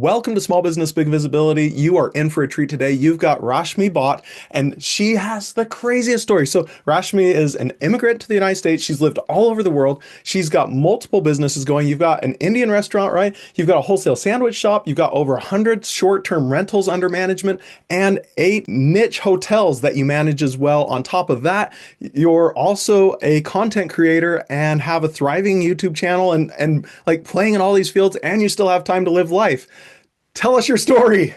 Welcome to Small Business Big Visibility. You are in for a treat today. You've got Rashmi Bhat, and she has the craziest story. So, Rashmi is an immigrant to the United States. She's lived all over the world. She's got multiple businesses going. You've got an Indian restaurant, right? You've got a wholesale sandwich shop. You've got over 100 short-term rentals under management and 8 niche hotels that you manage as well. On top of that, you're also a content creator and have a thriving YouTube channel and like playing in all these fields, and you still have time to live life. Tell us your story.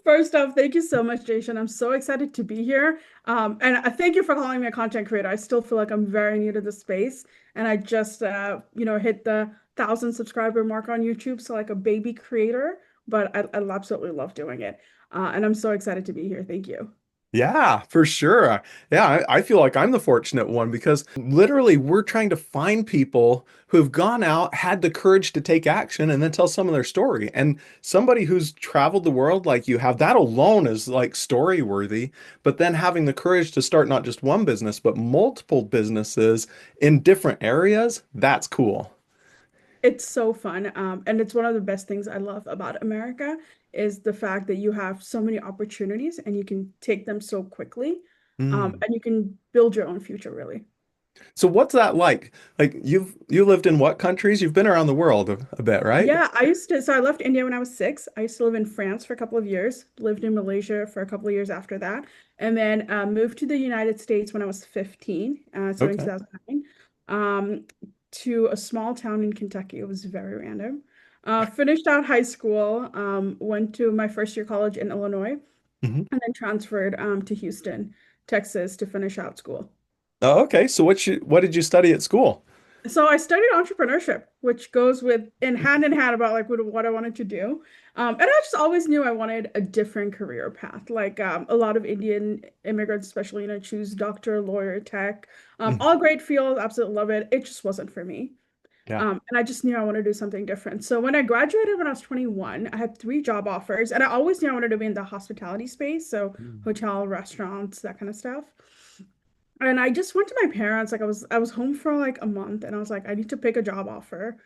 First off, thank you so much, Jason. I'm so excited to be here. And I thank you for calling me a content creator. I still feel like I'm very new to the space, and I just, hit the 1,000 subscriber mark on YouTube. So like a baby creator, but I absolutely love doing it. And I'm so excited to be here. Thank you. Yeah, for sure. Yeah, I feel like I'm the fortunate one because literally we're trying to find people who've gone out, had the courage to take action, and then tell some of their story. And somebody who's traveled the world like you have, that alone is like story worthy. But then having the courage to start not just one business, but multiple businesses in different areas, that's cool. It's so fun. And it's one of the best things I love about America is the fact that you have so many opportunities and you can take them so quickly. Mm. And you can build your own future, really. So what's that like? Like you lived in what countries? You've been around the world a bit, right? Yeah, so I left India when I was 6. I used to live in France for a couple of years, lived in Malaysia for a couple of years after that, and then moved to the United States when I was 15, so in Okay. 2009, to a small town in Kentucky. It was very random. Finished out high school, went to my first year college in Illinois, Mhm. and then transferred to Houston, Texas to finish out school. Oh, okay. So what did you study at school? So I studied entrepreneurship, which goes with in hand about like what I wanted to do. And I just always knew I wanted a different career path. Like a lot of Indian immigrants, especially, choose doctor, lawyer, tech, Mm. all great fields, absolutely love it. It just wasn't for me. Yeah. And I just knew I wanted to do something different. So when I graduated when I was 21, I had 3 job offers, and I always knew I wanted to be in the hospitality space, so Mm. hotel, restaurants, that kind of stuff. And I just went to my parents, like I was home for like a month and I was like, I need to pick a job offer.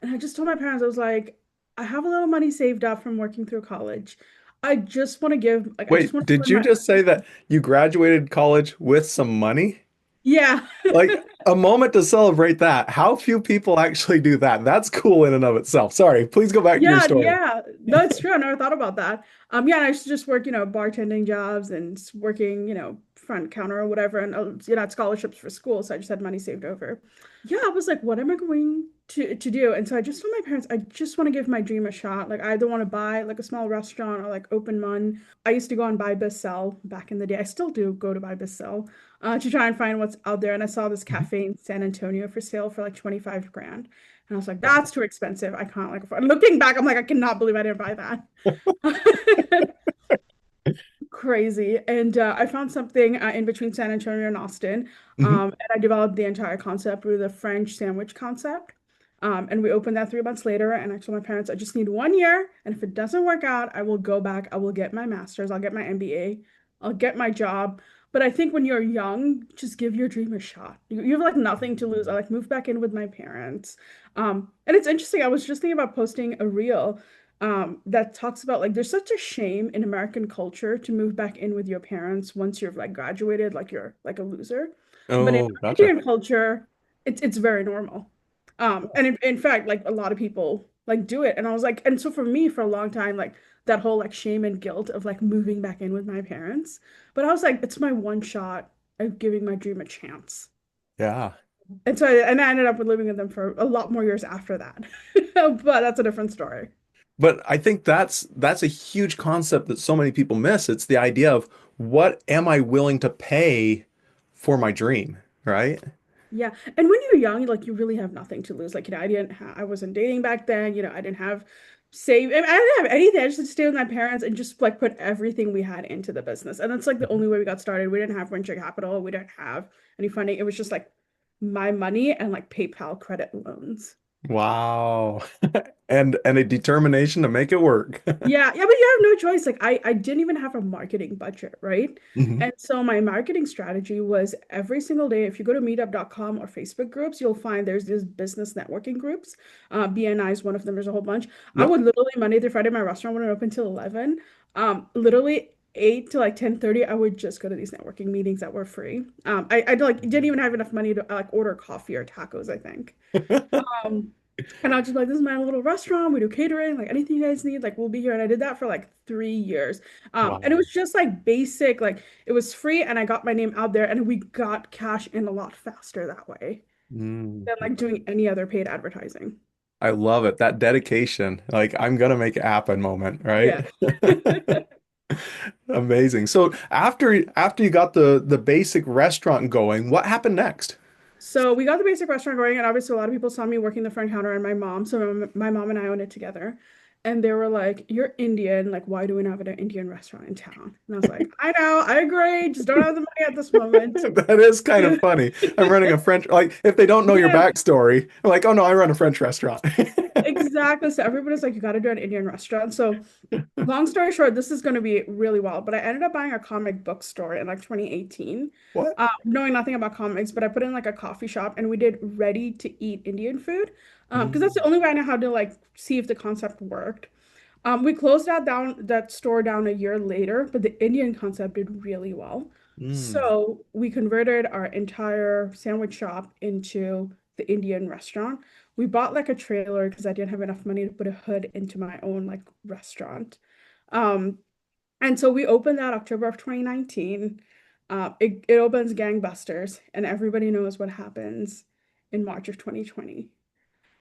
And I just told my parents, I was like, I have a little money saved up from working through college. I just Wait, want to did put you my, just say that you graduated college with some money? yeah. Like a moment to celebrate that. How few people actually do that? That's cool in and of itself. Sorry, please go back to your Yeah, story. yeah. No, it's true. I never thought about that. Yeah, and I used to just work, bartending jobs and working, front counter or whatever. And I had scholarships for school, so I just had money saved over. Yeah, I was like, what am I going to do? And so I just told my parents, I just want to give my dream a shot. Like I either want to buy like a small restaurant or like open one. I used to go on buy, best, sell back in the day. I still do go to buy, best, sell, to try and find what's out there. And I saw this Mhm. cafe in San Antonio for sale for like 25 grand. And I was like, Wow. that's too expensive. I can't like afford. Looking back, I'm like, I cannot believe I didn't buy that. Crazy. And I found something in between San Antonio and Austin. Mhm. And I developed the entire concept with the French sandwich concept. And we opened that 3 months later. And I told my parents, I just need 1 year. And if it doesn't work out, I will go back. I will get my master's. I'll get my MBA. I'll get my job. But I think when you're young, just give your dream a shot. You have like nothing to lose. I like moved back in with my parents. And it's interesting. I was just thinking about posting a reel that talks about like there's such a shame in American culture to move back in with your parents once you've like graduated, like you're like a loser. But in Oh, gotcha. Indian culture, it's very normal. And in fact, like a lot of people like do it. And I was like, and so for me, for a long time, like that whole like shame and guilt of like moving back in with my parents. But I was like, it's my one shot of giving my dream a chance. Yeah. And I ended up with living with them for a lot more years after that. But that's a different story. But I think that's a huge concept that so many people miss. It's the idea of what am I willing to pay for my dream, right? Yeah. And when you're young, like you really have nothing to lose. Like, I wasn't dating back then, I didn't have I didn't have anything. I just had to stay with my parents and just like put everything we had into the business. And that's like the Mhm. only way we got started. We didn't have venture capital. We didn't have any funding. It was just like my money and like PayPal credit loans. Wow. And a determination to make it work. Yeah, yeah, but you have no choice. Like I didn't even have a marketing budget, right? Mhm. And so my marketing strategy was every single day, if you go to meetup.com or Facebook groups, you'll find there's these business networking groups. BNI is one of them. There's a whole bunch. I Yep. would literally Monday through Friday, my restaurant wouldn't open till 11. Literally 8 to like 10:30, I would just go to these networking meetings that were free. I like didn't even have enough money to like order coffee or tacos, I think. Um, and I was just like, this is my little restaurant. We do catering, like anything you guys need, like we'll be here. And I did that for like 3 years. And it Wow. was just like basic, like it was free and I got my name out there and we got cash in a lot faster that way Mm. than like doing any other paid advertising. I love it. That dedication. Like I'm gonna make it happen moment, Yeah. right? Amazing. So after you got the basic restaurant going, what happened next? So we got the basic restaurant going, and obviously a lot of people saw me working the front counter and my mom. So my mom and I owned it together. And they were like, "You're Indian. Like, why do we not have an Indian restaurant in town?" And I was like, "I know, I agree. Just don't have the money at this moment." That is kind of funny. I'm running a French, like if they don't know your Yeah, backstory, I'm like, oh no, I run a French restaurant. exactly. So everybody's like, "You got to do an Indian restaurant." So long story short, this is going to be really well. But I ended up buying a comic book store in like 2018, What? knowing nothing about comics, but I put in like a coffee shop and we did ready to eat Indian food. Because that's the Mm, only way I know how to like see if the concept worked. We closed that store down a year later, but the Indian concept did really well. mm, So we converted our entire sandwich shop into the Indian restaurant. We bought like a trailer because I didn't have enough money to put a hood into my own like restaurant. Um, and so we opened that October of 2019. It opens gangbusters, and everybody knows what happens in March of 2020.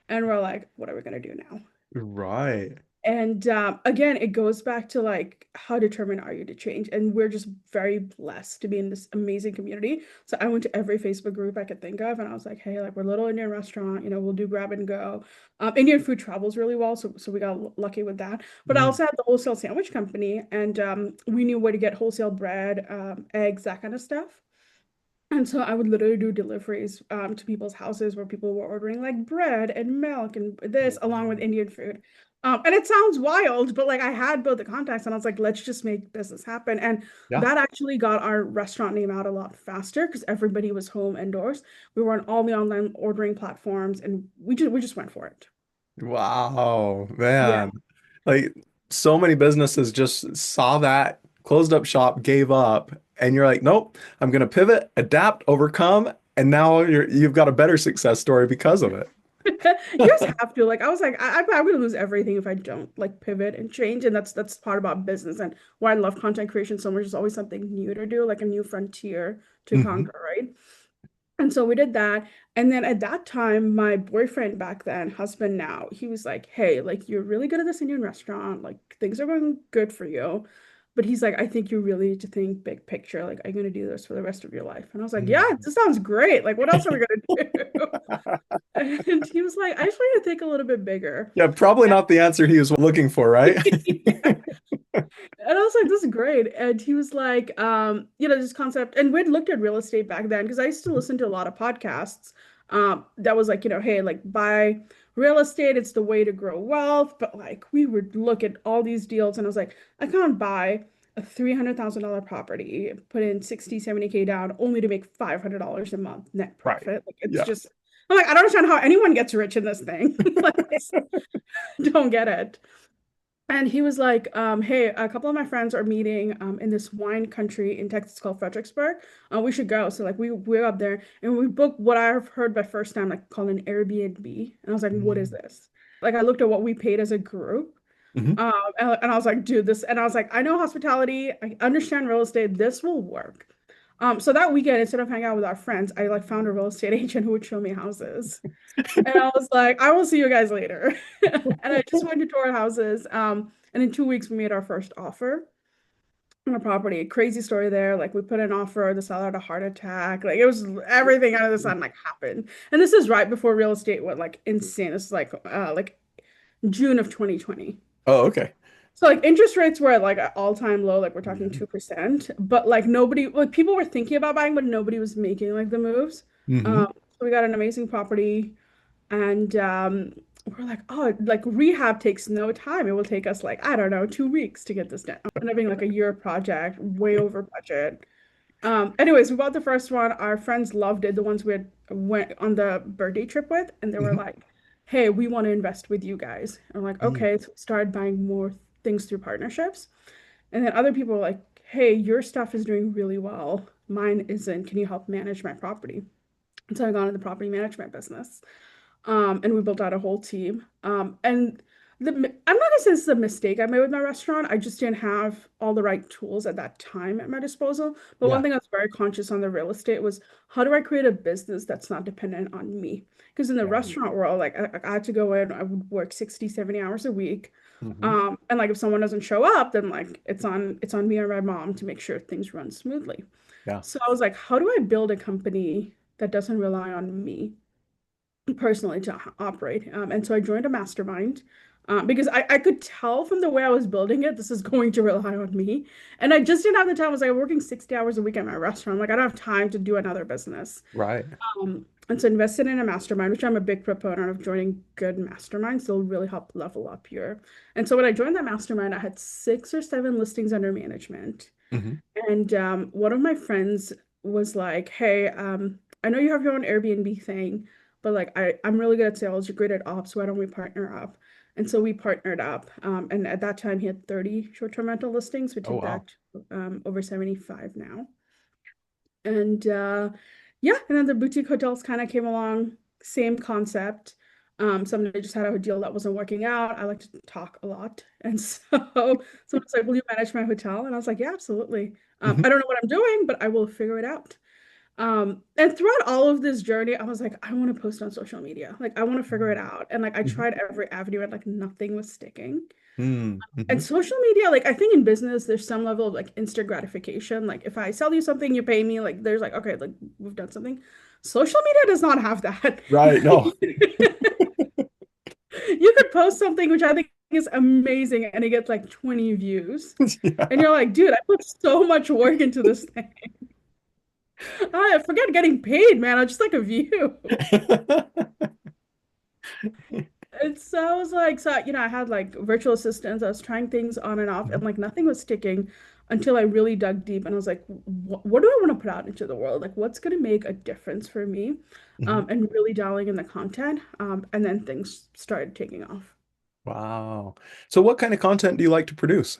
And we're like, what are we gonna do now? right. And again, it goes back to like how determined are you to change? And we're just very blessed to be in this amazing community. So I went to every Facebook group I could think of, and I was like, hey, like we're a little Indian restaurant, we'll do grab and go. Indian food travels really well, so we got lucky with that. But I Mm, also had the wholesale sandwich company, and we knew where to get wholesale bread, eggs, that kind of stuff. And so I would literally do deliveries to people's houses where people were ordering like bread and milk and this along with wow. Indian food. And it sounds wild, but like I had both the contacts and I was like, let's just make business happen. And Yeah. that actually got our restaurant name out a lot faster because everybody was home indoors. We were on all the online ordering platforms and we just went for it. Wow, Yeah. man. Like so many businesses just saw that, closed up shop, gave up, and you're like, nope, I'm gonna pivot, adapt, overcome, and now you've got a better success story because of it. You just have to. Like I was like, I'm gonna lose everything if I don't like pivot and change. And that's part about business and why I love content creation so much. There's always something new to do, like a new frontier to Hmm. conquer, right? And so we did that. And then at that time, my boyfriend back then, husband now, he was like, hey, like you're really good at this Indian restaurant. Like things are going good for you. But he's like, I think you really need to think big picture. Like, are you gonna do this for the rest of your life? And I was like, yeah, this sounds great. Like, what else are we gonna do? And he was like, I just want you to think a little bit bigger. Yeah, probably not the answer he was looking for, right? Yeah. And I was like, this is great. And he was like, this concept, and we'd looked at real estate back then because I used to listen to a lot of podcasts. That was like, hey, like buy real estate, it's the way to grow wealth. But like we would look at all these deals and I was like, I can't buy a $300,000 property, put in 60, 70K down only to make $500 a month net Right. profit. Like it's Yeah. just I'm like, I don't understand how anyone gets rich in this thing. Like, I just don't get it. And he was like, hey, a couple of my friends are meeting in this wine country in Texas called Fredericksburg. We should go. So like we're up there and we booked what I've heard by first time, like called an Airbnb. And I was like, what is Mm. this? Like I looked at what we paid as a group. Mhm. And I was like, dude, this, and I was like, I know hospitality, I understand real estate, this will work. So that weekend, instead of hanging out with our friends, I like found a real estate agent who would show me houses. And I was like, I will see you guys later. And I just went to tour houses. And in 2 weeks, we made our first offer on a property. Crazy story there. Like we put an offer, the seller had a heart attack. Like it was everything under the sun like happened. And this is right before real estate went like insane. This is like June of 2020. Oh, okay. So like interest rates were at like an all-time low, like we're talking Mhm. 2%. But like nobody, like people were thinking about buying, but nobody was making like the moves. Mhm. So we got an amazing property. And we're like, oh, like rehab takes no time. It will take us like, I don't know, 2 weeks to get this done. Ended up being like a year project, way over budget. Anyways, we bought the first one. Our friends loved it, the ones we had went on the birthday trip with, and they were Hmm. like, hey, we want to invest with you guys. And I'm like, Mm. okay, so we started buying more things through partnerships. And then other people were like, hey, your stuff is doing really well. Mine isn't. Can you help manage my property? And so I got into the property management business. And we built out a whole team. And I'm not gonna say this is a mistake I made with my restaurant. I just didn't have all the right tools at that time at my disposal. But one Yeah. thing I was very conscious on the real estate was how do I create a business that's not dependent on me? Because in the Yeah. restaurant world, like I had to go in, I would work 60, 70 hours a week. Hmm. And like if someone doesn't show up, then like it's on me or my mom to make sure things run smoothly. Yeah. So I was like, how do I build a company that doesn't rely on me personally to operate? And so I joined a mastermind because I could tell from the way I was building it, this is going to rely on me. And I just didn't have the time. I was like working 60 hours a week at my restaurant. Like I don't have time to do another business. Right. And so invested in a mastermind, which I'm a big proponent of joining good masterminds. They'll really help level up your. And so when I joined that mastermind, I had 6 or 7 listings under management. Hmm. And one of my friends was like, hey, I know you have your own Airbnb thing, but like I'm really good at sales. You're great at ops. Why don't we partner up? And so we partnered up. And at that time, he had 30 short-term rental listings. We Oh, take wow. that to over 75 now. And yeah, and then the boutique hotels kind of came along, same concept. Somebody just had a deal that wasn't working out. I like to talk a lot. And so someone's like, will you manage my hotel? And I was like, yeah, absolutely. Hmm. I don't know what I'm doing, but I will figure it out. And throughout all of this journey, I was like, I want to post on social media. Like, I want to figure it out. And like, I Hmm. tried every avenue and like nothing was sticking. And Hmm. social media, like I think in business, there's some level of like instant gratification. Like if I sell you something, you pay me, like there's like, okay, like we've done something. Social media does not have that. Right. No. You could post something which I think is amazing and it gets like 20 views. And Yeah. you're like, dude, I put so much work into this thing. I forget getting paid, man. I just like a view. And so I was like, so I had like virtual assistants. I was trying things on and off, and Mhm. like nothing was sticking until I really dug deep. And I was like, what do I want to put out into the world? Like, what's going to make a difference for me? Mhm. And really dialing in the content. And then things started taking off. Wow. So what kind of content do you like to produce?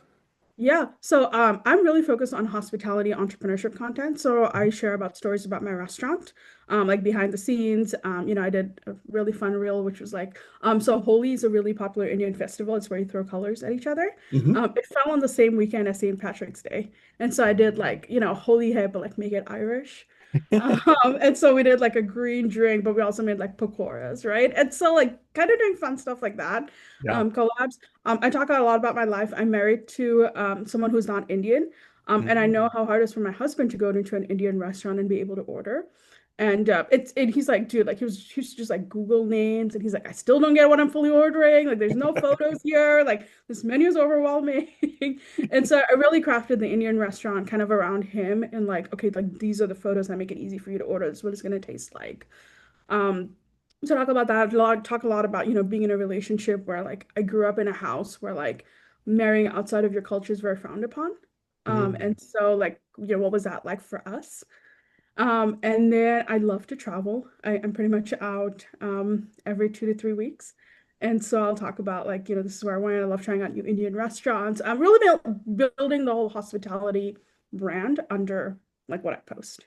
Yeah, so I'm really focused on hospitality entrepreneurship content. So I Mhm. share about stories about my restaurant, like behind the scenes. I did a really fun reel, which was like, so Holi is a really popular Indian festival. It's where you throw colors at each other. Mhm. It fell on the same weekend as St. Patrick's Day, and so I did like, Holi head, but like make it Irish. And so we did like a green drink, but we also made like pakoras, right? And so like kind of doing fun stuff like that, Yeah. collabs. I talk a lot about my life. I'm married to someone who's not Indian. And I know Mm. how hard it is for my husband to go into an Indian restaurant and be able to order. And he's like, dude, like he was just like Google names, and he's like, I still don't get what I'm fully ordering. Like, there's no photos here. Like, this menu is overwhelming. And so I really crafted the Indian restaurant kind of around him, and like, okay, like these are the photos that make it easy for you to order. This is what it's gonna taste like. Um, so talk about that a lot, talk a lot about, being in a relationship where like I grew up in a house where like marrying outside of your culture is very frowned upon. Mm. And so like, what was that like for us? And then I love to travel. I'm pretty much out every 2 to 3 weeks. And so I'll talk about like, this is where I went. I love trying out new Indian restaurants. I'm really building the whole hospitality brand under like what I post.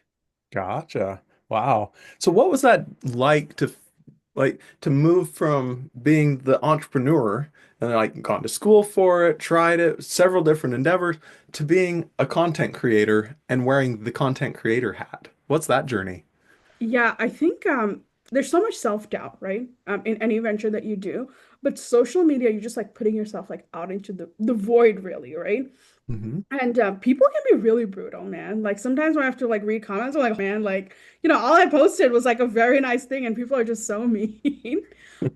Gotcha. Wow. So what was that like to move from being the entrepreneur and like gone to school for it, tried it, several different endeavors, to being a content creator and wearing the content creator hat? What's that journey? Yeah, I think there's so much self-doubt, right? In any venture that you do. But social media, you're just like putting yourself like out into the void, really, right? Hmm. And people can be really brutal, man. Like sometimes when I have to like read comments, I'm like, man, like, all I posted was like a very nice thing, and people are just so mean.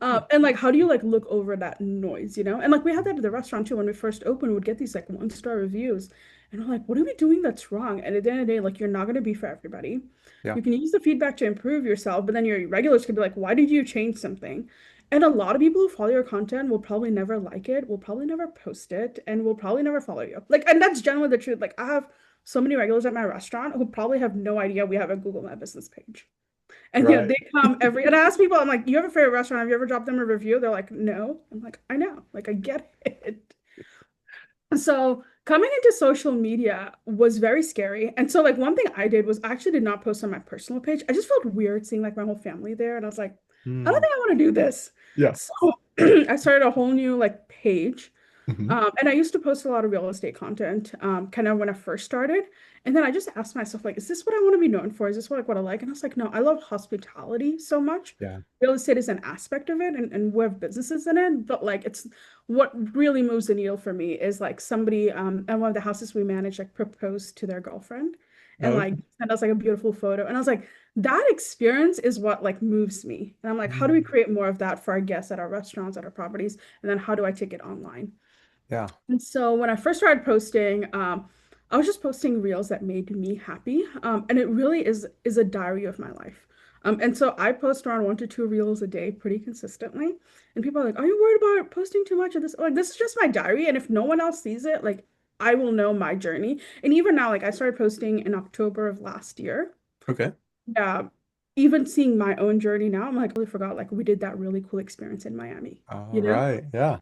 And like, how do you like look over that noise, you know? And like, we had that at the restaurant too. When we first opened, we'd get these like one-star reviews. And I'm like, what are we doing that's wrong? And at the end of the day, like, you're not going to be for everybody. Yeah. You can use the feedback to improve yourself, but then your regulars could be like, why did you change something? And a lot of people who follow your content will probably never like it, will probably never post it, and will probably never follow you. Like, and that's generally the truth. Like, I have so many regulars at my restaurant who probably have no idea we have a Google My Business page. And Right. they come and I ask people, I'm like, you have a favorite restaurant? Have you ever dropped them a review? They're like, no. I'm like, I know. Like, I get it. So coming into social media was very scary. And so like one thing I did was I actually did not post on my personal page. I just felt weird seeing like my whole family there. And I was like, I don't Mm. think I want to do this. Yeah. So I started a whole new like page. Hmm. And I used to post a lot of real estate content, kind of when I first started. And then I just asked myself, like, is this what I want to be known for? Is this what I like? And I was like, no, I love hospitality so much. Yeah. Real estate is an aspect of it, and we have businesses in it. But like, it's what really moves the needle for me is like somebody at one of the houses we manage, like, proposed to their girlfriend and like Okay. sent us like a beautiful photo. And I was like, that experience is what like moves me. And I'm like, how do we Mm. create more of that for our guests at our restaurants, at our properties? And then how do I take it online? Yeah. And so when I first started posting, I was just posting reels that made me happy. And it really is a diary of my life. And so I post around 1 to 2 reels a day pretty consistently. And people are like, are you worried about posting too much of this? Like, this is just my diary. And if no one else sees it, like I will know my journey. And even now, like I started posting in October of last year. Okay. Yeah. Even seeing my own journey now, I'm like, I really forgot, like we did that really cool experience in Miami, All you know? right. Yeah.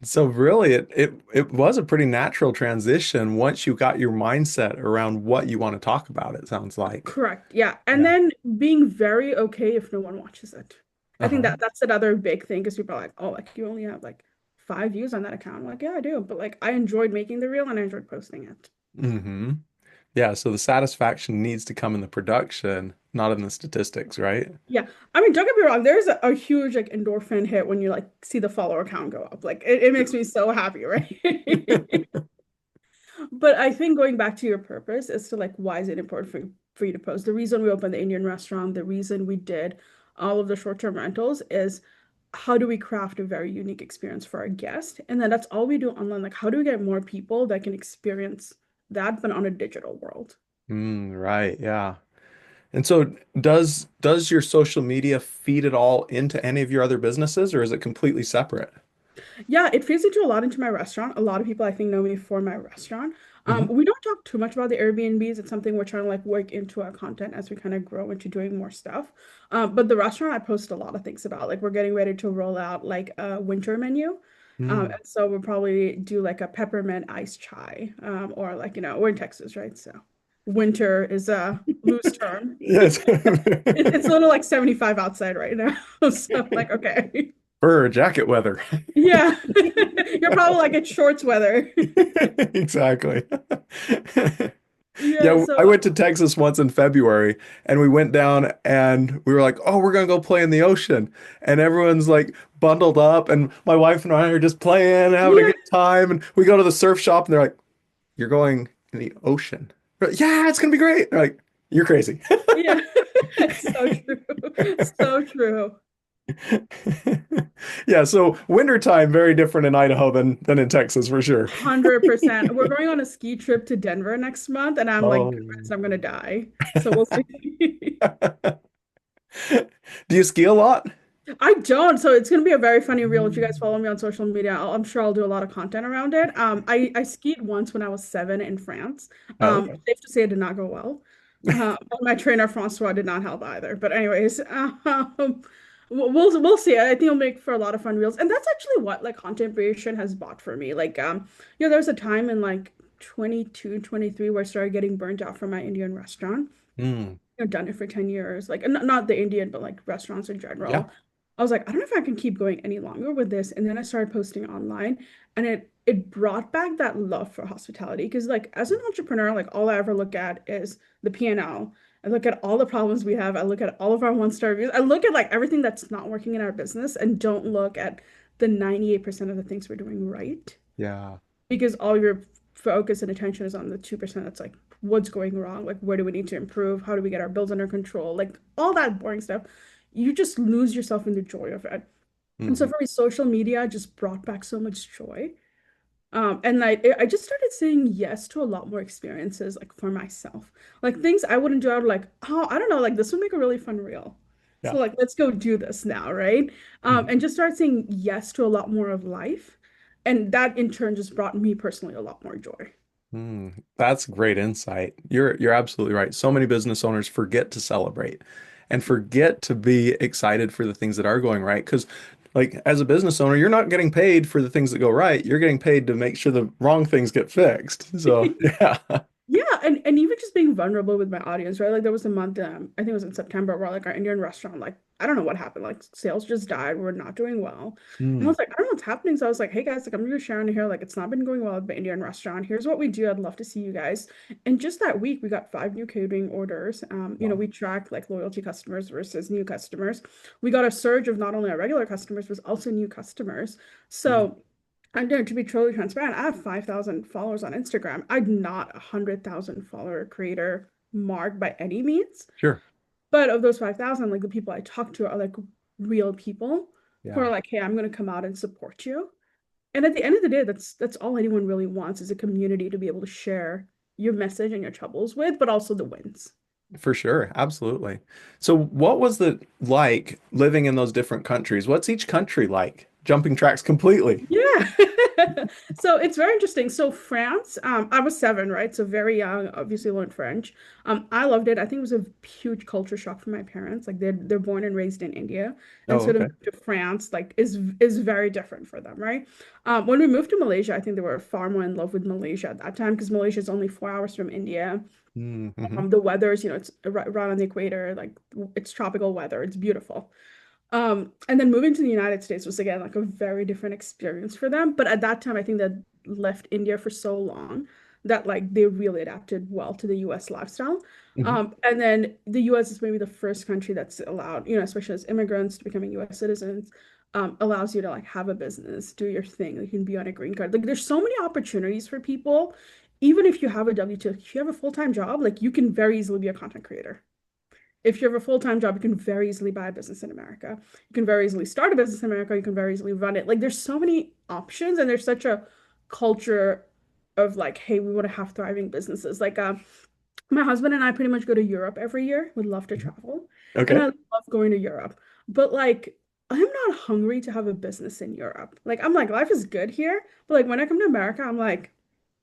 So really it was a pretty natural transition once you got your mindset around what you want to talk about, it sounds like. Correct. Yeah. And Yeah. then being very okay if no one watches it. I think Uh-huh. that's another big thing because people are like, oh, like you only have like 5 views on that account. I'm like, yeah, I do. But like I enjoyed making the reel and I enjoyed posting it. Hmm. Yeah, so the satisfaction needs to come in the production, not in the statistics, right? Yeah. I mean, don't get me wrong, there's a huge like endorphin hit when you like see the follower count go up. Like it makes me so happy, right? But I think going back to your purpose as to like why is it important for you to post? The reason we opened the Indian restaurant, the reason we did all of the short-term rentals is how do we craft a very unique experience for our guest? And then that's all we do online. Like how do we get more people that can experience that but on a digital world? Right, yeah. And so does your social media feed it all into any of your other businesses or is it completely separate? Yeah, it feeds into my restaurant. A lot of people I think know me for my restaurant. Hmm. We don't talk too much about the Airbnbs. It's something we're trying to like work into our content as we kind of grow into doing more stuff. But the restaurant I post a lot of things about. Like we're getting ready to roll out like a winter menu. Mm. And so we'll probably do like a peppermint iced chai. Or like, we're in Texas, right? So winter is a loose term. Yes. It's a little like 75 outside right now. So I'm like, okay. Fur jacket weather. Yeah. You're probably like it's shorts weather. Exactly. Yeah, Yeah, I so went to Texas once in February and we went down and we were like, oh, we're gonna go play in the ocean. And everyone's like bundled up and my wife and I are just playing, having a yeah, good time. And we go to the surf shop and they're like, you're going in the ocean. We're like, yeah, it's gonna be great. They're like, you're crazy. yeah. It's so true. So true. Yeah, so wintertime very different in Idaho than in Texas for sure. 100%. We're going on a ski trip to Denver next month, and I'm like Oh. convinced I'm gonna die. So we'll see. Do you ski a lot? I don't, so it's gonna be a very funny reel. If you guys follow me on social media, I'm sure I'll do a lot of content around it. I skied once when I was 7 in France. Oh, okay. Safe to say it did not go well. My trainer Francois did not help either. But anyways, we'll see. I think it'll make for a lot of fun reels, and that's actually what like content creation has bought for me. Like, there was a time in like 22, 23 where I started getting burnt out from my Indian restaurant. Mm, Done it for 10 years, like not the Indian, but like restaurants in yeah. general. I was like, I don't know if I can keep going any longer with this. And then I started posting online and it brought back that love for hospitality. Because like as an entrepreneur, like all I ever look at is the P&L. I look at all the problems we have. I look at all of our one-star reviews. I look at like everything that's not working in our business and don't look at the 98% of the things we're doing right. Yeah. Because all your focus and attention is on the 2% that's like what's going wrong, like where do we need to improve, how do we get our bills under control, like all that boring stuff. You just lose yourself in the joy of it. And so Hmm. for me, social media just brought back so much joy. And I just started saying yes to a lot more experiences like for myself. Like things I wouldn't do, I would like, oh, I don't know, like this would make a really fun reel. So Yeah. like let's go do this now, right? Mhm. And just start saying yes to a lot more of life. And that in turn just brought me personally a lot more joy. That's great insight. You're absolutely right. So many business owners forget to celebrate and forget to be excited for the things that are going right. Because, like, as a business owner, you're not getting paid for the things that go right. You're getting paid to make sure the wrong things get fixed. So, yeah. Yeah, and even just being vulnerable with my audience, right? Like there was a month, I think it was in September, where like our Indian restaurant, like I don't know what happened, like sales just died. We're not doing well, and I Mm, was like, I don't know what's happening. So I was like, hey guys, like I'm just sharing here, like it's not been going well at the Indian restaurant. Here's what we do. I'd love to see you guys. And just that week, we got 5 new catering orders. wow. We tracked like loyalty customers versus new customers. We got a surge of not only our regular customers, but also new customers. Mm, So. And to be totally transparent, I have 5,000 followers on Instagram. I'm not a 100,000 follower creator mark by any means. sure. But of those 5,000, like the people I talk to are like real people who are Yeah, like, hey, I'm going to come out and support you. And at the end of the day, that's all anyone really wants is a community to be able to share your message and your troubles with, but also the wins. for sure. Absolutely. So, what was it like living in those different countries? What's each country like? Jumping tracks completely. Yeah. So it's very interesting. So France, I was 7, right? So very young, obviously learned French. I loved it. I think it was a huge culture shock for my parents. Like they're born and raised in India. And Oh, so to okay. move to France, like is very different for them, right? When we moved to Malaysia, I think they were far more in love with Malaysia at that time because Malaysia is only 4 hours from India. Mm-hmm. The weather's, it's right on the equator, like it's tropical weather. It's beautiful. And then moving to the United States was again like a very different experience for them. But at that time, I think that left India for so long that like they really adapted well to the US lifestyle. Hmm. And then the US is maybe the first country that's allowed, especially as immigrants to becoming US citizens, allows you to like have a business, do your thing. You can be on a green card. Like there's so many opportunities for people. Even if you have a W-2, if you have a full-time job, like you can very easily be a content creator. If you have a full-time job, you can very easily buy a business in America. You can very easily start a business in America. You can very easily run it. Like there's so many options and there's such a culture of like, hey, we want to have thriving businesses. Like my husband and I pretty much go to Europe every year. Would love to travel. And I Okay. love going to Europe. But like I'm not hungry to have a business in Europe. Like I'm like, life is good here. But like when I come to America, I'm like,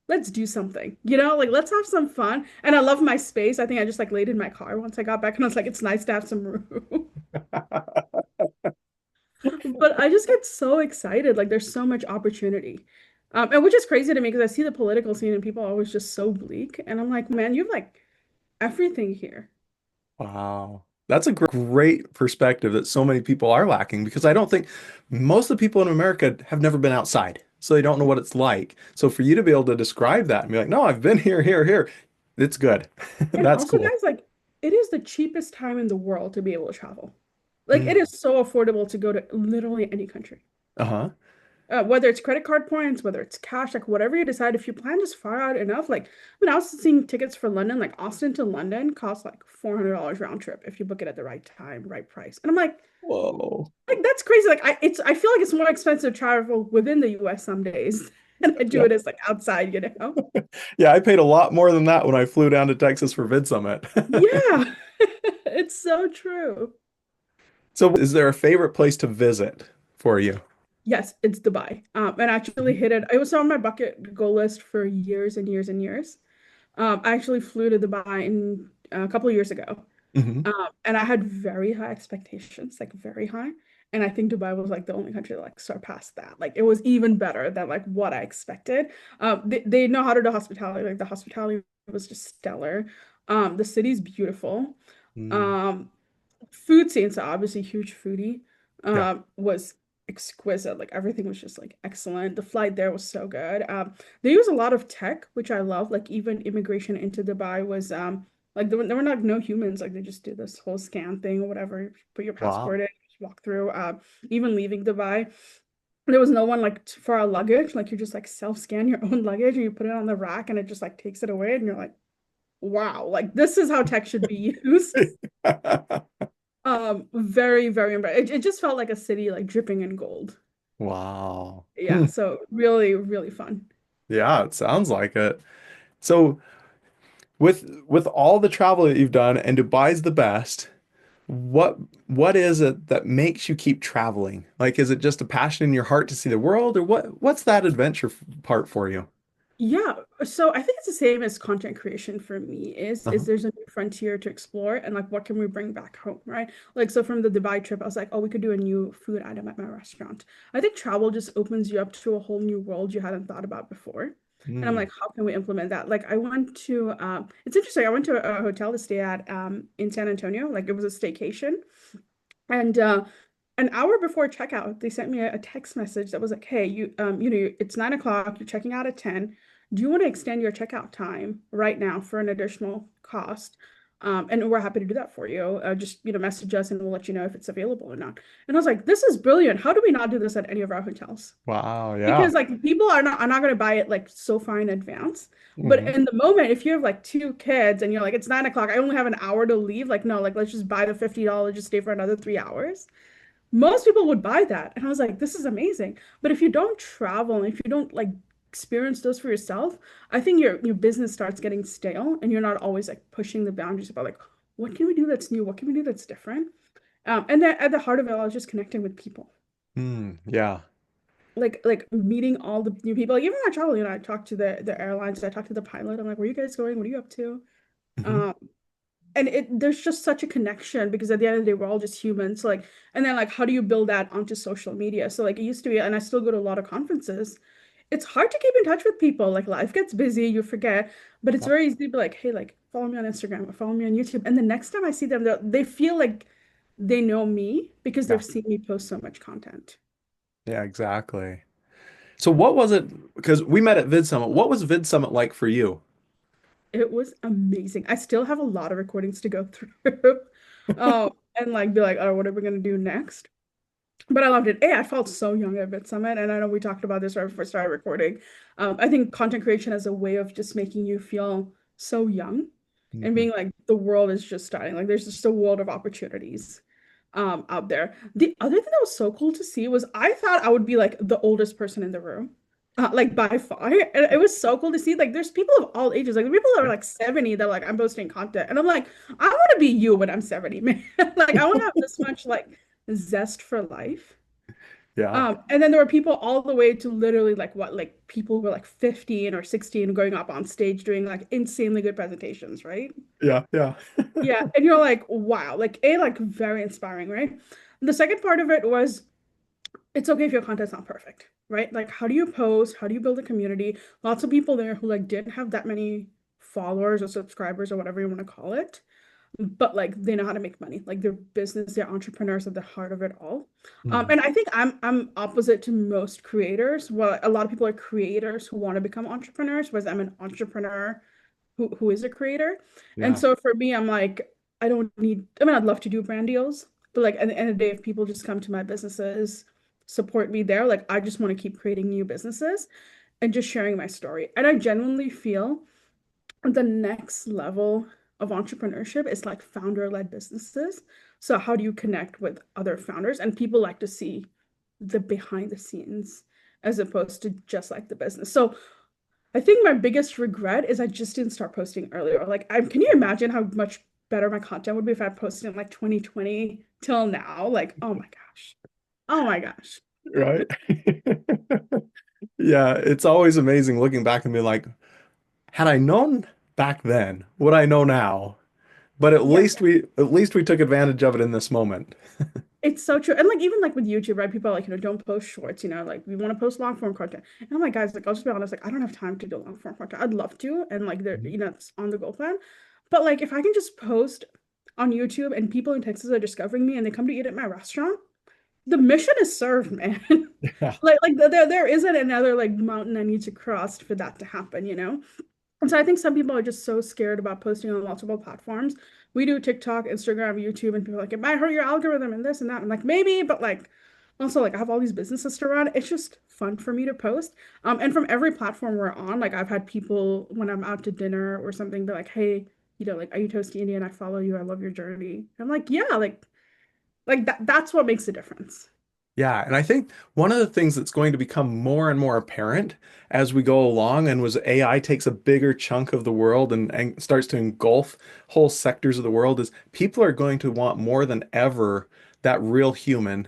let's do something, like let's have some fun. And I love my space. I think I just like laid in my car once I got back and I was like, it's nice to have some room. But I just get so excited. Like there's so much opportunity. And which is crazy to me because I see the political scene and people are always just so bleak. And I'm like, man, you have like everything here. Wow. That's a great perspective that so many people are lacking because I don't think most of the people in America have never been outside. So they don't know what it's like. So for you to be able to describe that and be like, no, I've been here, here, here, it's good. And That's also, cool. guys, like it is the cheapest time in the world to be able to travel. Like it Mm. is so affordable to go to literally any country. Uh-huh. Whether it's credit card points, whether it's cash, like whatever you decide, if you plan just far out enough, like I was seeing tickets for London, like Austin to London costs like $400 round trip if you book it at the right time, right price. And I'm Whoa. like that's crazy. Like I feel like it's more expensive to travel within the US some days than I do Yeah. it as like outside. Yeah, I paid a lot more than that when I flew down to Texas for Vid Summit. Yeah, it's so true. So is there a favorite place to visit for you? Yes, it's Dubai. And I actually Mhm. hit it. It was on my bucket goal list for years and years and years. I actually flew to Dubai a couple of years ago. Mhm. And I had very high expectations, like very high. And I think Dubai was like the only country that like surpassed that. Like it was even better than like what I expected. They know how to do hospitality. Like the hospitality was just stellar. The city's beautiful. Mm. Um, Food scene, so obviously huge foodie, Yeah. was exquisite. Like everything was just like excellent. The flight there was so good. They use a lot of tech, which I love. Like even immigration into Dubai was Like there were not no humans. Like they just do this whole scan thing or whatever. Put your Wow. passport in, just walk through. Even leaving Dubai, there was no one like for our luggage. Like you just like self-scan your own luggage and you put it on the rack and it just like takes it away and you're like, wow, like this is how tech should be used. Very, very impressive. It just felt like a city like dripping in gold. Wow. Yeah, Hmm. so really, really fun. Yeah, it sounds like it. So with all the travel that you've done and Dubai's the best, what what is it that makes you keep traveling? Like, is it just a passion in your heart to see the world, or what's that adventure part for you? Yeah, so I think it's the same as content creation for me is Uh-huh. there's a new frontier to explore and like what can we bring back home, right? Like so from the Dubai trip, I was like, oh, we could do a new food item at my restaurant. I think travel just opens you up to a whole new world you hadn't thought about before. And I'm Mm, like, how can we implement that? Like I went to it's interesting, I went to a hotel to stay at in San Antonio, like it was a staycation. And an hour before checkout, they sent me a text message that was like, "Hey, it's 9 o'clock. You're checking out at 10. Do you want to extend your checkout time right now for an additional cost? And we're happy to do that for you. Just message us and we'll let you know if it's available or not." And I was like, "This is brilliant. How do we not do this at any of our hotels?" wow, yeah. Because like people are not going to buy it like so far in advance. But Hmm. in the moment, if you have like two kids and you're like, it's 9 o'clock, I only have an hour to leave. Like, no, like let's just buy the $50, just stay for another 3 hours. Most people would buy that. And I was like, this is amazing. But if you don't travel and if you don't like experience those for yourself, I think your business starts getting stale and you're not always like pushing the boundaries about like, what can we do that's new? What can we do that's different? And then at the heart of it, I was just connecting with people. Mm, yeah. Like meeting all the new people. Like even when I travel, I talked to the airlines, I talked to the pilot. I'm like, where are you guys going? What are you up to? Hmm. Um, and there's just such a connection because at the end of the day we're all just humans, so like, and then like how do you build that onto social media? So like it used to be, and I still go to a lot of conferences, it's hard to keep in touch with people, like life gets busy, you forget, but it's Yeah. very easy to be like, hey, like follow me on Instagram or follow me on YouTube, and the next time I see them they feel like they know me because Yeah. they've seen me post so much content. Yeah, exactly. So what was it? Because we met at Vid Summit. What was Vid Summit like for you? It was amazing. I still have a lot of recordings to go through. And like be like, oh, what are we gonna do next? But I loved it. I felt so young at Bit Summit, and I know we talked about this right before we started recording. I think content creation is a way of just making you feel so young and Hmm. being like the world is just starting. Like there's just a world of opportunities out there. The other thing that was so cool to see was I thought I would be like the oldest person in the room. Like by far. And it was so cool to see. Like there's people of all ages. Like people that are Yeah. like 70 that like I'm posting content. And I'm like, I want to be you when I'm 70, man. Like I want to have this much like zest for life. Yeah. And then there were people all the way to literally like what, like people who were like 15 or 16 going up on stage doing like insanely good presentations, right? Yeah. Yeah. Yeah. And you're like, wow, like like very inspiring, right? The second part of it was it's okay if your content's not perfect, right? Like how do you post? How do you build a community? Lots of people there who like didn't have that many followers or subscribers or whatever you want to call it, but like they know how to make money. Like their business, they're entrepreneurs at the heart of it all. Hmm. And I think I'm opposite to most creators. Well, a lot of people are creators who want to become entrepreneurs, whereas I'm an entrepreneur who is a creator. And Yeah. so for me, I'm like, I don't need, I mean, I'd love to do brand deals, but like at the end of the day, if people just come to my businesses, support me there, like I just want to keep creating new businesses and just sharing my story. And I genuinely feel the next level of entrepreneurship is like founder-led businesses. So how do you connect with other founders? And people like to see the behind the scenes as opposed to just like the business. So I think my biggest regret is I just didn't start posting earlier. Like, can you imagine how much better my content would be if I posted in like 2020 till now? Like, oh my gosh. Oh my gosh. Right. Yeah, it's always amazing looking back and being like, had I known back then what I know now, but Yeah, at least we took advantage of it in this moment. it's so true. And like even like with YouTube, right? People are like, don't post shorts, like we want to post long form content. And I'm like, guys, like I'll just be honest, like I don't have time to do long form content. I'd love to, and like there, Mhm. it's on the go plan. But like if I can just post on YouTube and people in Texas are discovering me and they come to eat at my restaurant, the mission is served, man. Yeah. Like there isn't another like mountain I need to cross for that to happen. And so I think some people are just so scared about posting on multiple platforms. We do TikTok, Instagram, YouTube, and people are like, it might hurt your algorithm and this and that. I'm like, maybe, but like also like I have all these businesses to run. It's just fun for me to post. And from every platform we're on, like I've had people when I'm out to dinner or something be like, hey, like, are you Toasty Indian? I follow you. I love your journey. I'm like, yeah, like that's what makes a difference. Yeah, and I think one of the things that's going to become more and more apparent as we go along, and was AI takes a bigger chunk of the world and starts to engulf whole sectors of the world, is people are going to want more than ever that real human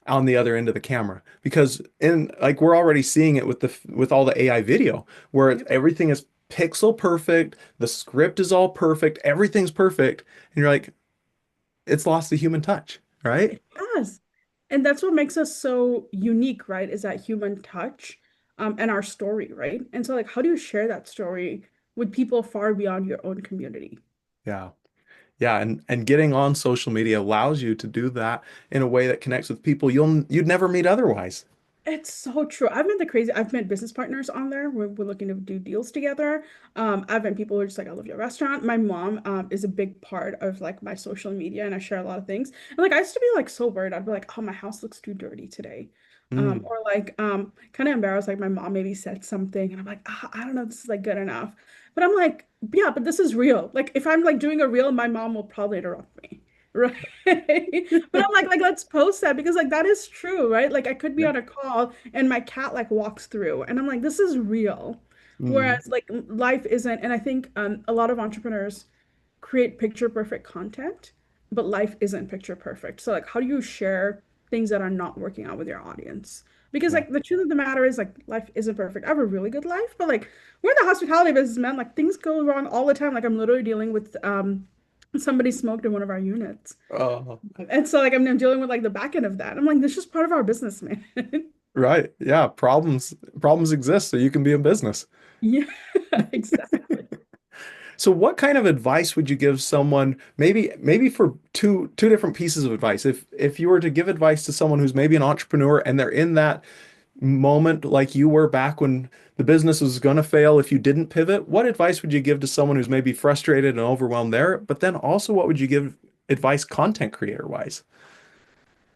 on the other end of the camera. Because in like we're already seeing it with with all the AI video, where Yep. everything is pixel perfect, the script is all perfect, everything's perfect, and you're like, it's lost the human touch, right? It has. And that's what makes us so unique, right? Is that human touch, and our story, right? And so, like, how do you share that story with people far beyond your own community? Yeah. Yeah, and getting on social media allows you to do that in a way that connects with people you'd never meet otherwise. It's so true. I've met business partners on there. We're looking to do deals together. I've met people who are just like, I love your restaurant. My mom is a big part of like my social media and I share a lot of things. And like I used to be like so worried. I'd be like, oh, my house looks too dirty today. Mm, Or like kind of embarrassed, like my mom maybe said something and I'm like, I don't know if this is like good enough. But I'm like, yeah, but this is real. Like if I'm like doing a reel, my mom will probably interrupt me. Right. But I'm like, let's post that because like that is true, right? Like I could be yeah. on a call and my cat like walks through and I'm like, this is real. Mm, Whereas like life isn't, and I think a lot of entrepreneurs create picture perfect content, but life isn't picture perfect. So like how do you share things that are not working out with your audience? Because yeah. like the truth of the matter is like life isn't perfect. I have a really good life, but like we're in the hospitality business, man. Like things go wrong all the time. Like I'm literally dealing with somebody smoked in one of our units. Oh, And so like I'm dealing with like the back end of that. I'm like, this is part of our business, man. right. Yeah, problems exist so you can be in business. Yeah, exactly. So what kind of advice would you give someone, maybe for two different pieces of advice? If you were to give advice to someone who's maybe an entrepreneur and they're in that moment like you were back when the business was going to fail if you didn't pivot, what advice would you give to someone who's maybe frustrated and overwhelmed there? But then also, what would you give advice content creator wise?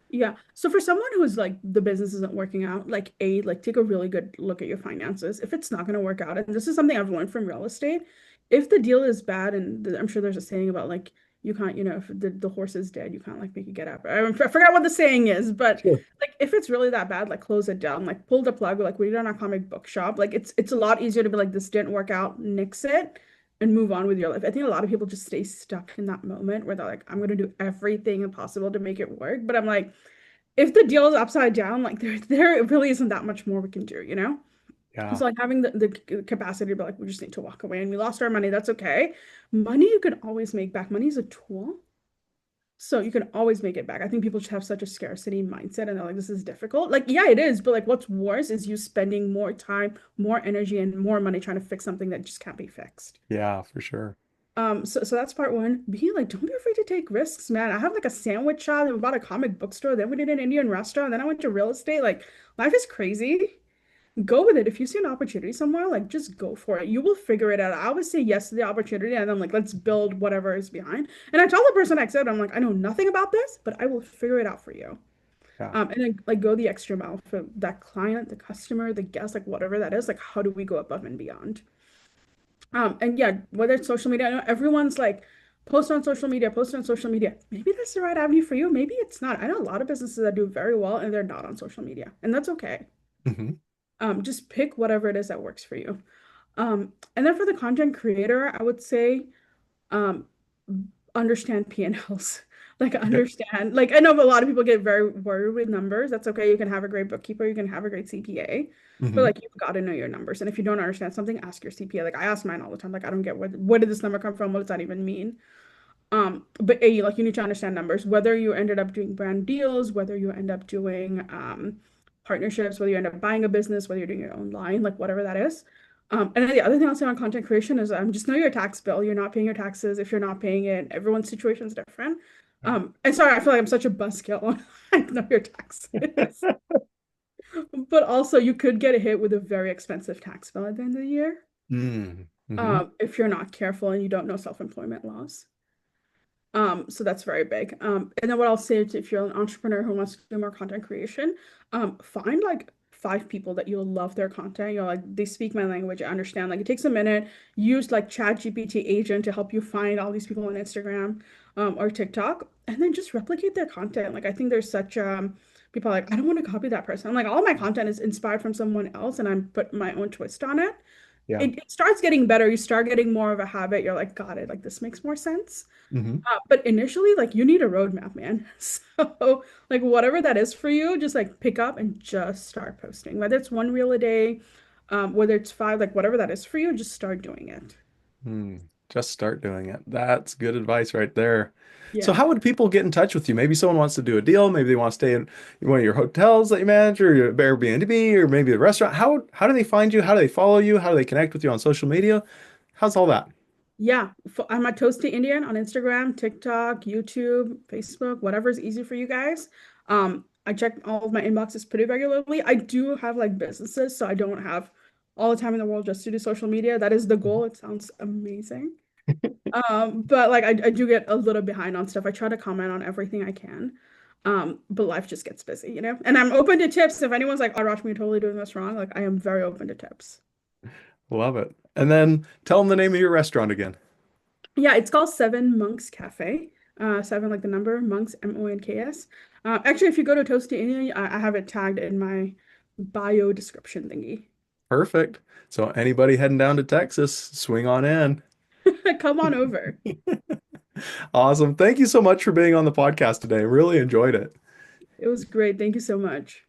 Yeah. So for someone who's like the business isn't working out, like take a really good look at your finances. If it's not going to work out, and this is something I've learned from real estate, if the deal is bad, and I'm sure there's a saying about like you can't, if the horse is dead, you can't like make it get up. I forgot what the saying is, but Sure. like if it's really that bad, like close it down, like pull the plug, like we did on our comic book shop. Like it's a lot easier to be like this didn't work out, nix it. And move on with your life. I think a lot of people just stay stuck in that moment where they're like, I'm gonna do everything possible to make it work. But I'm like, if the deal is upside down, like there really isn't that much more we can do, you know? Yeah. So like having the capacity to be like, we just need to walk away and we lost our money, that's okay. Money you can always make back. Money is a tool. So you can always make it back. I think people just have such a scarcity mindset and they're like, this is difficult. Like, yeah, it is, but like what's worse is you spending more time, more energy, and more money trying to fix something that just can't be fixed. Yeah, for sure. So that's part one. Be like, don't be afraid to take risks, man. I have like a sandwich shop, then we bought a comic book store, then we did an Indian restaurant, then I went to real estate. Like, life is crazy. Go with it. If you see an opportunity somewhere, like just go for it. You will figure it out. I always say yes to the opportunity, and I'm like, let's build whatever is behind. And I tell the person I said, I'm like, I know nothing about this, but I will figure it out for you. Yeah. And then like go the extra mile for that client, the customer, the guest, like whatever that is. Like, how do we go above and beyond? And yeah, whether it's social media, I know everyone's like, post on social media, post on social media. Maybe that's the right avenue for you. Maybe it's not. I know a lot of businesses that do very well and they're not on social media, and that's okay. Hmm. Just pick whatever it is that works for you. And then for the content creator, I would say, um, understand P&Ls. Like Okay. understand, like I know a lot of people get very worried with numbers. That's okay. You can have a great bookkeeper, you can have a great CPA, but Hmm. like you've got to know your numbers. And if you don't understand something, ask your CPA. Like I ask mine all the time. Like I don't get where did this number come from? What does that even mean? But A, like you need to understand numbers, whether you ended up doing brand deals, whether you end up doing partnerships, whether you end up buying a business, whether you're doing your own line, like whatever that is. And then the other thing I'll say on content creation is just know your tax bill. You're not paying your taxes. If you're not paying it, everyone's situation is different. And sorry, I feel like I'm such a buzzkill. I know your taxes. But also you could get hit with a very expensive tax bill at the end of the year. Mm. Hmm. if you're not careful and you don't know self-employment laws. So that's very big. And then what I'll say is if you're an entrepreneur who wants to do more content creation, find like five people that you'll love their content. You're like, they speak my language, I understand. Like it takes a minute. Use like ChatGPT agent to help you find all these people on Instagram, or TikTok, and then just replicate their content. Like I think there's such people are like, I don't want to copy that person. I'm like, all my content is inspired from someone else and I'm put my own twist on it. Yeah. It starts getting better. You start getting more of a habit. You're like, got it. Like this makes more sense. Hmm. But initially, like you need a roadmap, man. So, like whatever that is for you, just like pick up and just start posting. Whether it's one reel a day, whether it's five, like whatever that is for you, just start doing it. Hmm. Just start doing it. That's good advice right there. So Yeah. how would people get in touch with you? Maybe someone wants to do a deal. Maybe they want to stay in one of your hotels that you manage or your Airbnb or maybe the restaurant. How do they find you? How do they follow you? How do they connect with you on social media? How's all that? Yeah. I'm a Toasty Indian on Instagram, TikTok, YouTube, Facebook, whatever's easy for you guys. I check all of my inboxes pretty regularly. I do have like businesses, so I don't have all the time in the world just to do social media. That is the goal. It sounds amazing. But like I do get a little behind on stuff. I try to comment on everything I can. But life just gets busy, you know? And I'm open to tips. If anyone's like, oh, Rashmi, you're totally doing this wrong, like I am very open to tips. Love it. And then tell them the name of your restaurant again. Yeah, it's called Seven Monks Cafe. Seven like the number, Monks, Monks. Actually, if you go to Toasty Indian, I have it tagged in my bio description thingy. Perfect. So anybody heading down to Texas, swing on in. Come on over. Awesome. Thank you so much for being on the podcast today. Really enjoyed it. It was great. Thank you so much.